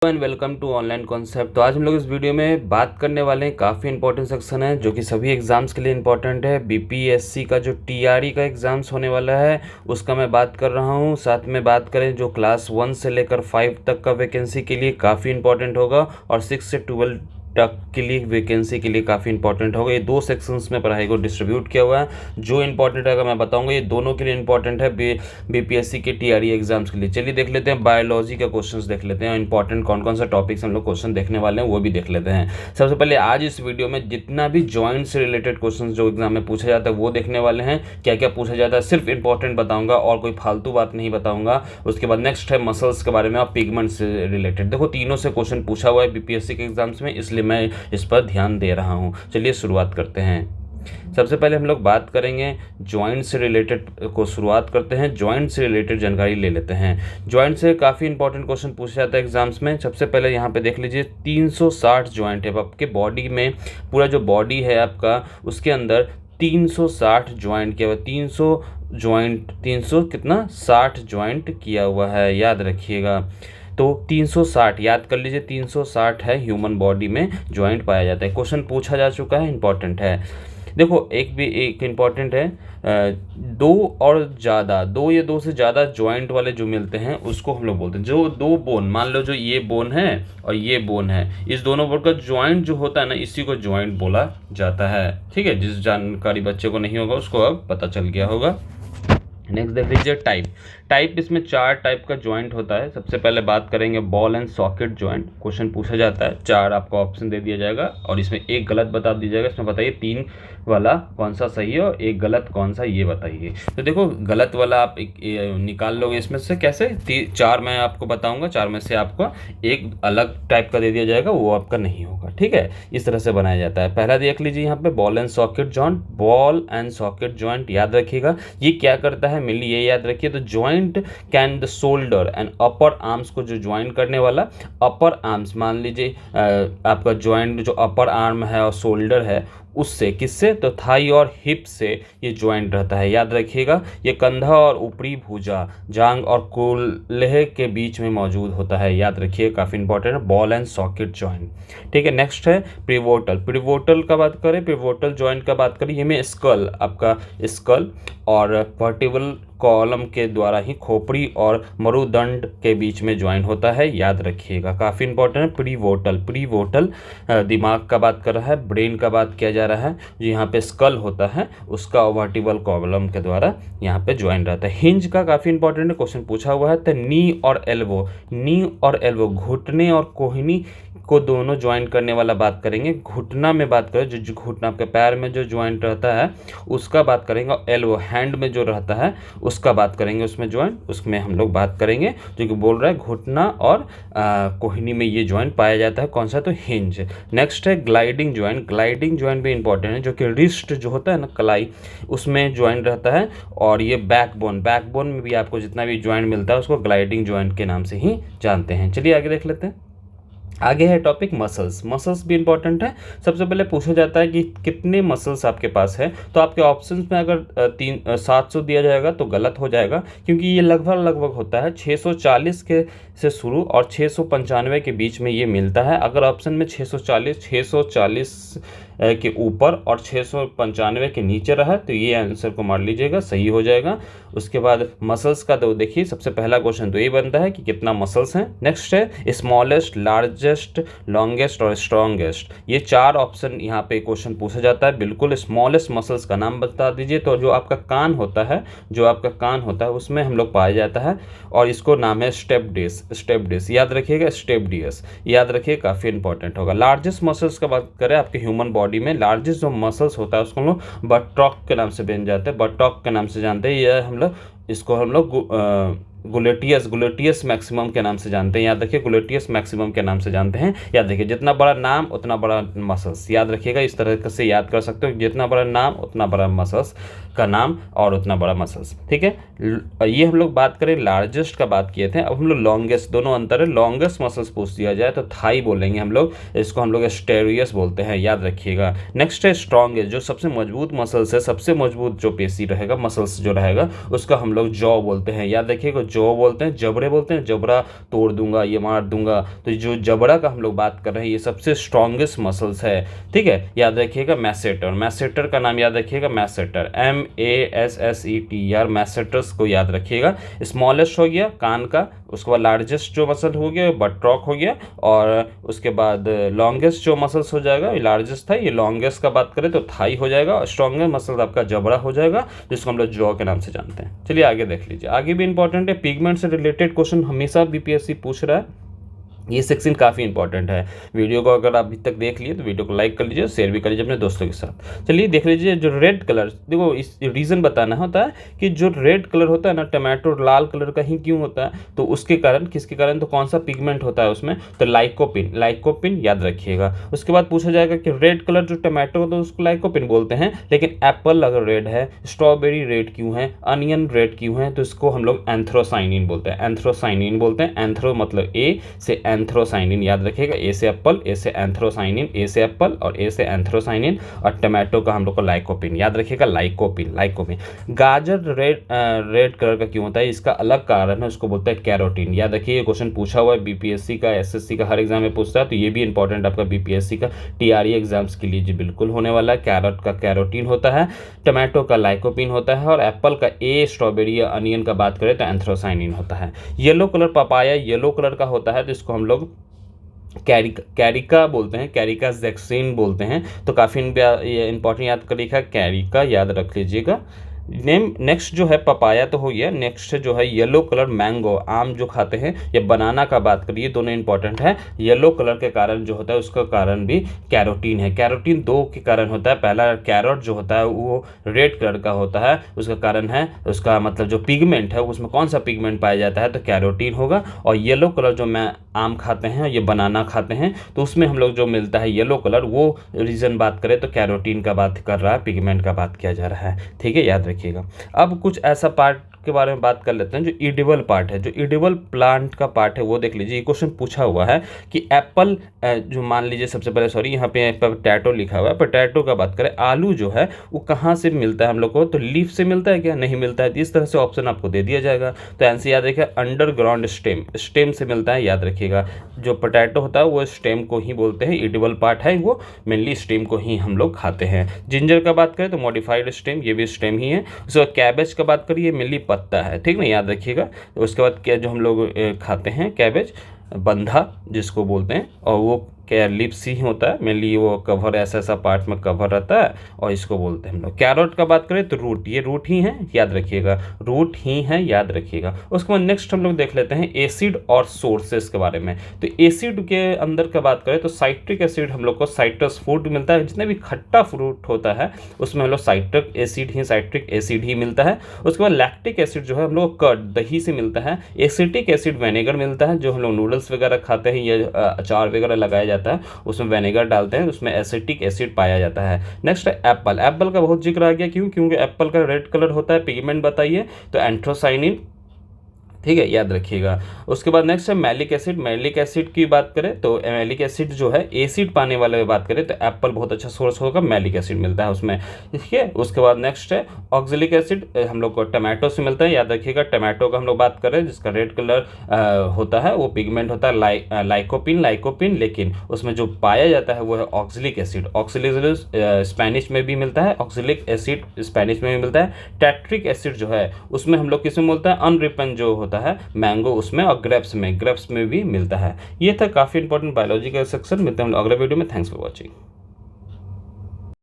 And welcome to online concept. तो आज हम लोग इस वीडियो में बात करने वाले हैं, काफ़ी इंपॉर्टेंट सेक्शन है जो कि सभी एग्जाम्स के लिए इंपॉर्टेंट है। बीपीएससी का जो टीआरई का एग्ज़ाम्स होने वाला है उसका मैं बात कर रहा हूँ। साथ में बात करें जो क्लास 1 से लेकर 5 तक का वैकेंसी के लिए काफ़ी इंपॉर्टेंट होगा और 6 से 12 तक के लिए वैकेंसी के लिए काफ़ी इंपॉर्टेंट होगा। ये दो सेक्शंस में पढ़ाई को डिस्ट्रीब्यूट किया हुआ है। जो इंपॉर्टेंट है मैं बताऊंगा, ये दोनों के लिए इंपॉर्टेंट है बीपीएससी के टीआरई एग्जाम्स के लिए। चलिए देख लेते हैं, बायोलॉजी का क्वेश्चंस देख लेते हैं। इंपॉर्टेंट कौन कौन सा टॉपिक्स हम लोग क्वेश्चन देखने वाले हैं वो भी देख लेते हैं। सबसे पहले आज इस वीडियो में जितना भी जॉइंट से रिलेटेड क्वेश्चन जो एग्जाम में पूछा जाता है वो देखने वाले हैं। क्या क्या पूछा जाता है सिर्फ इंपॉर्टेंट बताऊंगा और कोई फालतू बात नहीं बताऊंगा। उसके बाद नेक्स्ट है मसल्स के बारे में और पिगमेंट से रिलेटेड। देखो तीनों से क्वेश्चन पूछा हुआ है बीपीएससी के एग्जाम्स में, इसलिए मैं इस पर ध्यान दे रहा हूं। चलिए शुरुआत करते हैं। सबसे पहले हम लोग बात करेंगे जॉइंट से रिलेटेड को शुरुआत करते हैं। जॉइंट से रिलेटेड जानकारी ले लेते हैं। जॉइंट से काफ़ी इंपॉर्टेंट क्वेश्चन पूछा जाता है एग्जाम्स में। सबसे पहले यहाँ पे देख लीजिए 360 जॉइंट है आपके बॉडी में। पूरा जो बॉडी है आपका उसके अंदर 360 जॉइंट किया हुआ, 300 कितना 60 जॉइंट किया हुआ है, याद रखिएगा। तो 360 याद कर लीजिए, 360 है ह्यूमन बॉडी में जॉइंट पाया जाता है। क्वेश्चन पूछा जा चुका है, इंपॉर्टेंट है। देखो एक इम्पॉर्टेंट है, दो या दो से ज़्यादा जॉइंट वाले जो मिलते हैं उसको हम लोग बोलते हैं। जो दो बोन, मान लो जो ये बोन है और ये बोन है, इस दोनों बोन का जॉइंट जो होता है ना, इसी को जॉइंट बोला जाता है। ठीक है, जिस जानकारी बच्चे को नहीं होगा उसको अब पता चल गया होगा। नेक्स्ट देख लीजिए टाइप इसमें 4 टाइप का जॉइंट होता है। सबसे पहले बात करेंगे ball and socket joint. Question पूछा जाता है, 4 आपको ऑप्शन दे दिया जाएगा और इसमें एक गलत बता दिया जाएगा। इसमें बताइए 3 वाला कौन सा सही है और एक गलत कौन सा, ये बताइए। तो देखो गलत वाला आप निकाल लोगे इसमें से कैसे। 4 मैं आपको बताऊंगा, 4 में से आपको एक अलग टाइप का दे दिया जाएगा, वो आपका नहीं होगा। ठीक है, इस तरह से बनाया जाता है। पहला देख लीजिए यहाँ पे ball and socket joint. Ball and socket joint याद रखिएगा, ये क्या करता है मिली, ये याद रखिए। तो joint can the shoulder and upper arms को जो ज्वाइन करने वाला, अपर आर्म्स मान लीजिए आपका जॉइंट जो अपर आर्म है और शोल्डर है उससे, किससे, तो थाई और हिप से ये ज्वाइंट रहता है, याद रखिएगा। ये कंधा और ऊपरी भुजा, जांग और कोल्हे के बीच में मौजूद होता है, याद रखिए, काफ़ी इंपॉर्टेंट है बॉल एंड सॉकेट जॉइंट। ठीक है, नेक्स्ट है पिवोटल का बात करें, पिवोटल जॉइंट का बात करें। ये में स्कल, आपका स्कल और वर्टिब्रल कॉलम के द्वारा ही खोपड़ी और मरुदंड के बीच में ज्वाइन होता है, याद रखिएगा, काफ़ी इंपॉर्टेंट है। प्रीवोटल दिमाग का बात कर रहा है, ब्रेन का बात किया जा रहा है। जो यहाँ पे स्कल होता है उसका वर्टिब्रल कॉलम के द्वारा यहाँ पे ज्वाइन रहता है। हिंज का काफ़ी इंपॉर्टेंट है, क्वेश्चन पूछा हुआ है। तो नी और एल्बो घुटने और कोहनी को दोनों ज्वाइन करने वाला बात करेंगे। घुटना में बात करें, जो घुटना आपके पैर में जो ज्वाइंट रहता है उसका बात करेंगे। और एल्बो हैंड में जो रहता है उसका बात करेंगे, उसमें ज्वाइंट, उसमें हम लोग बात करेंगे। जो कि बोल रहा है घुटना और कोहनी में ये ज्वाइंट पाया जाता है, कौन सा, तो हिंज। नेक्स्ट है ग्लाइडिंग ज्वाइंट भी इंपॉर्टेंट है, जो कि रिस्ट जो होता है ना, कलाई, उसमें ज्वाइंट रहता है। और ये बैकबोन में भी आपको जितना भी ज्वाइंट मिलता है उसको ग्लाइडिंग ज्वाइंट के नाम से ही जानते हैं। चलिए आगे देख लेते हैं। आगे है टॉपिक मसल्स भी इंपॉर्टेंट है। सबसे पहले पूछा जाता है कि कितने मसल्स आपके पास है। तो आपके ऑप्शंस में अगर 700 दिया जाएगा तो गलत हो जाएगा, क्योंकि ये लगभग होता है 640 के से शुरू और 695 के बीच में ये मिलता है। अगर ऑप्शन में 640 के ऊपर और 695 के नीचे रहा तो ये आंसर को मार लीजिएगा, सही हो जाएगा। उसके बाद मसल्स का तो देखिए सबसे पहला क्वेश्चन तो ये बनता है कि कितना मसल्स हैं। नेक्स्ट है स्मॉलेस्ट, लार्जेस्ट, लॉन्गेस्ट और स्ट्रॉन्गेस्ट। ये 4 ऑप्शन यहाँ पे क्वेश्चन पूछा जाता है। बिल्कुल स्मॉलेस्ट मसल्स का नाम बता दीजिए। तो जो आपका कान होता है उसमें हम लोग पाया जाता है और इसको नाम है स्टेप याद रखिएगा, स्टेप याद रखिए, काफ़ी इंपॉर्टेंट होगा। लार्जेस्ट मसल्स का बात करें आपके ह्यूमन बॉडी में, लार्जेस्ट जो मसल्स होता है उसको हम लोग बटॉक के नाम से जान जाते हैं, बटॉक के नाम से जानते हैं। यह इसको हम लोग ग्लूटियस मैक्सिमम के नाम से जानते हैं, याद रखिए, ग्लूटियस मैक्सिमम के नाम से जानते हैं। याद रखिए, जितना बड़ा नाम उतना बड़ा मसल्स, याद रखिएगा, इस तरह से याद कर सकते हो, जितना बड़ा नाम उतना बड़ा मसल्स का नाम और उतना बड़ा मसल्स। ठीक है, ये हम लोग बात करें लार्जेस्ट का बात किए थे। अब हम लोग लॉन्गेस्ट, दोनों अंतर है। लॉन्गेस्ट मसल्स पूछ दिया जाए तो थाई बोलेंगे हम लोग, इसको हम लोग स्टेरियस बोलते हैं, याद रखिएगा। नेक्स्ट है स्ट्रॉन्गेस्ट, जो सबसे मजबूत मसल्स है, सबसे मजबूत जो पेशी रहेगा, मसल्स जो रहेगा उसका हम लोग जॉ बोलते हैं, याद रखिएगा। जौ बोलते हैं, जबड़े बोलते हैं, जबड़ा तोड़ दूंगा, ये मार दूंगा। तो जो जबड़ा का हम लोग बात कर रहे हैं, ये सबसे स्ट्रॉन्गेस्ट मसल्स है, ठीक है। याद रखिएगा मैसेटर, मैसेटर का नाम याद रखिएगा, मैसेटर, MASSETR, मैसेटर्स को याद रखिएगा। स्मॉलेस्ट हो गया कान का, उसके बाद लार्जेस्ट जो मसल हो गया बट्रॉक हो गया, और उसके बाद लॉन्गेस्ट जो मसल्स हो जाएगा, ये लार्जेस्ट था, ये लॉन्गेस्ट का बात करें तो थाई हो जाएगा, और स्ट्रॉन्गेस्ट मसल आपका जबड़ा हो जाएगा, जिसको हम लोग जॉ के नाम से जानते हैं। चलिए आगे देख लीजिए, आगे भी इंपॉर्टेंट है, पिगमेंट से रिलेटेड क्वेश्चन हमेशा बीपीएससी पूछ रहा है, ये सेक्शन काफ़ी इंपॉर्टेंट है। वीडियो को अगर आप अभी तक देख लिए तो वीडियो को लाइक कर लीजिए, शेयर भी कर लीजिए अपने दोस्तों के साथ। चलिए देख लीजिए, जो रेड कलर, देखो इस रीज़न बताना होता है कि जो रेड कलर होता है ना, टमाटो लाल कलर का ही क्यों होता है, तो उसके कारण, किसके कारण, तो कौन सा पिगमेंट होता है उसमें, तो लाइकोपिन, लाइकोपिन याद रखिएगा। उसके बाद पूछा जाएगा कि रेड कलर जो टमाटो होता है उसको लाइकोपिन बोलते हैं, लेकिन एप्पल अगर रेड है, स्ट्रॉबेरी रेड क्यों है, अनियन रेड क्यों है, तो इसको हम लोग एंथ्रोसाइनिन बोलते हैं, एंथ्रोसाइनिन बोलते हैं। एंथ्रो मतलब ए से एंथ्रोसाइनिन याद रखिएगा, ए से एप्पल, ए से एंथ्रोसाइनिन, ए से एप्पल और ए से एंथ्रोसाइनिन, और टमाटो का हम लोग को लाइकोपिन याद रखिएगा, लाइकोपिन, लाइकोपिन। गाजर रेड कलर का क्यों होता है, इसका अलग कारण है, उसको बोलते हैं कैरोटीन, याद रखिए। ये क्वेश्चन पूछा हुआ है बीपीएससी का, एसएससी का, हर एग्जाम में पूछता है, तो ये भी इंपॉर्टेंट आपका बीपीएससी का टीआरई एग्जाम्स के लिए जी बिल्कुल होने वाला है। कैरेट का कैरोटीन होता है, टमाटो का लाइकोपिन होता है, और एप्पल का ए, स्ट्रॉबेरी या अनियन का बात करें तो एंथ्रोसाइनिन होता है। Yellow colour papaya yellow colour का होता है, तो इसको हम लोग कैरिका बोलते हैं, कैरिका जैक्सिन बोलते हैं। तो काफ़ी इंपॉर्टेंट याद करिएगा, कैरिका याद रख लीजिएगा। नेक्स्ट जो है पपाया तो हो गया, नेक्स्ट जो है येलो कलर मैंगो, आम जो खाते हैं, या बनाना का बात करिए, दोनों इंपॉर्टेंट है। येलो कलर के कारण जो होता है उसका कारण भी कैरोटीन है। कैरोटीन दो के कारण होता है, पहला कैरोट जो होता है वो रेड कलर का होता है, उसका कारण है, उसका मतलब जो पिगमेंट है उसमें कौन सा पिगमेंट पाया जाता है, तो कैरोटीन होगा। और येलो कलर जो मैं आम खाते हैं, ये बनाना खाते हैं, तो उसमें हम लोग जो मिलता है येलो कलर, वो रीज़न बात करें तो कैरोटीन का बात कर रहा है, पिगमेंट का बात किया जा रहा है, ठीक है, याद रखिएगा। अब कुछ ऐसा पार्ट के बारे में बात कर लेते हैं जो एडिबल पार्ट है, जो एडिबल प्लांट का पार्ट है वो देख लीजिए। ये क्वेश्चन पूछा हुआ है कि एप्पल, जो मान लीजिए सबसे पहले, सॉरी यहाँ पे पोटैटो लिखा हुआ है, पोटैटो का बात करें, आलू जो है वो कहाँ से मिलता है हम लोग को, तो लीफ से मिलता है क्या, नहीं मिलता है, इस तरह से ऑप्शन आपको दे दिया जाएगा। तो आंसर याद रखिएगा, अंडरग्राउंड स्टेम, स्टेम से मिलता है, याद रखिएगा। जो पोटैटो होता है वो स्टेम को ही बोलते हैं, एडिबल पार्ट है वो, मेनली स्टेम को ही हम लोग खाते हैं। जिंजर का बात करें तो मॉडिफाइड स्टेम, ये भी स्टेम ही है। उसके बाद कैबेज का बात करिए, मेनली पत्ता है, ठीक ना, याद रखिएगा। तो उसके बाद क्या जो हम लोग खाते हैं कैबेज, बंधा जिसको बोलते हैं, और वो क्या लिप्स ही होता है, मेनली वो कवर ऐसा पार्ट में कवर रहता है, और इसको बोलते हैं हम लोग। कैरोट का बात करें तो रूट, ये रूट ही है, याद रखिएगा, रूट ही है, याद रखिएगा। उसके बाद नेक्स्ट हम लोग देख लेते हैं एसिड और सोर्सेस के बारे में। तो एसिड के अंदर का बात करें तो साइट्रिक एसिड हम लोग को साइट्रस फ्रूट मिलता है, जितने भी खट्टा फ्रूट होता है उसमें हम लोग साइट्रिक एसिड ही मिलता है। उसके बाद लैक्टिक एसिड जो है हम लोग कर्ड, दही से मिलता है। एसिटिक एसिड विनेगर मिलता है, जो हम लोग नूडल्स वगैरह खाते हैं या अचार वगैरह लगाया जाता है उसमें विनेगर डालते हैं, उसमें एसिटिक एसिड पाया जाता है। नेक्स्ट है एप्पल, एप्पल का बहुत जिक्र आ गया, क्यों, क्योंकि एप्पल का रेड कलर होता है, पिगमेंट बताइए, तो एंथ्रोसाइनिन, ठीक है, याद रखिएगा। उसके बाद नेक्स्ट है मैलिक एसिड, मैलिक एसिड की बात करें तो मैलिक एसिड जो है एसिड पाने वाले में बात करें तो एप्पल बहुत अच्छा सोर्स होगा, मैलिक एसिड मिलता है उसमें, ठीक है। उसके बाद नेक्स्ट है ऑक्जेलिक एसिड, हम लोग को टमाटो से मिलता है, याद रखिएगा। टमाटो का हम लोग बात करें जिसका रेड कलर होता है, वो पिगमेंट होता है लाइकोपिन, लेकिन उसमें जो पाया जाता है वो है ऑक्जेलिक एसिड। ऑक्जेलिक स्पेनिश में भी मिलता है, ऑक्जेलिक एसिड स्पेनिश में भी मिलता है। टैट्रिक एसिड जो है उसमें हम लोग किसमें मिलता है, अनरिपन जो होता है मैंगो उसमें, और ग्रेप्स में भी मिलता है। ये था काफ़ी इंपॉर्टेंट बायोलॉजी का सेक्शन। मिलते हैं हम अगले वीडियो में। Thanks for watching.